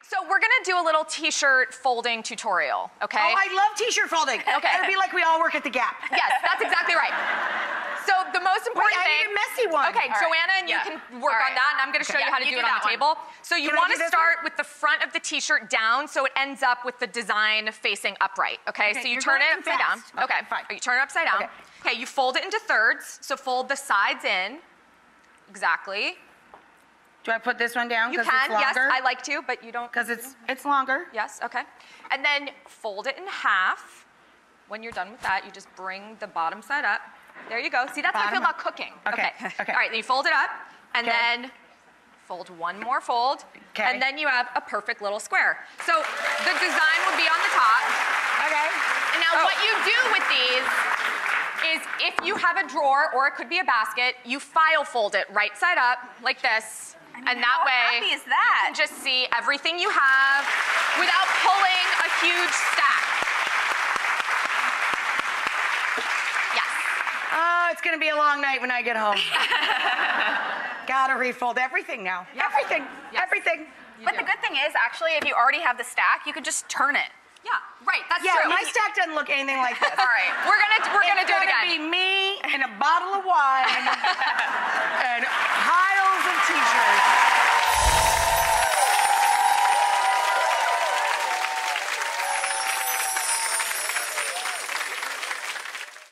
So we're gonna do a little t-shirt folding tutorial, okay? Oh, I love t-shirt folding. Okay. It'll be like we all work at the Gap. Yes, that's exactly right. So the most important Wait, thing. I need a messy one. Okay, All Joanna, and right. you Yeah. can work All on right. that, and I'm gonna show you how to you do it do on the that table. So you Can I want do to this start with the front of the t-shirt down so it ends up with the design facing upright, okay? So you you're turn going it too upside down. fast. Okay, fine. You turn it upside down. Okay. Okay, you fold it into thirds, so fold the sides in. Exactly. Do I put this one down You because it's can, longer? yes, I like to, but you don't. Because it's longer. Yes, okay. And then fold it in half. When you're done with that, you just bring the bottom side up. There you go. See, that's how I feel Bottom about cooking. Okay, okay. All right, then you fold it up, and Okay. then fold one more fold, Okay. and then you have a perfect little square. So the design will be on the top. Okay. And now what you do with these is if you have a drawer, or it could be a basket, you file fold it right side up, like this. And that how way, happy is that? you can just see everything you have without pulling a huge stack. Yes. Oh, it's gonna be a long night when I get home. Gotta refold everything now. Yeah. Everything. Yes. Everything. But the good thing is, actually, if you already have the stack, you could just turn it. Yeah, right, that's Yeah, true. my stack doesn't look anything like this. All right. We're gonna do it It's gonna again. be me and a bottle of wine and piles of t-shirts.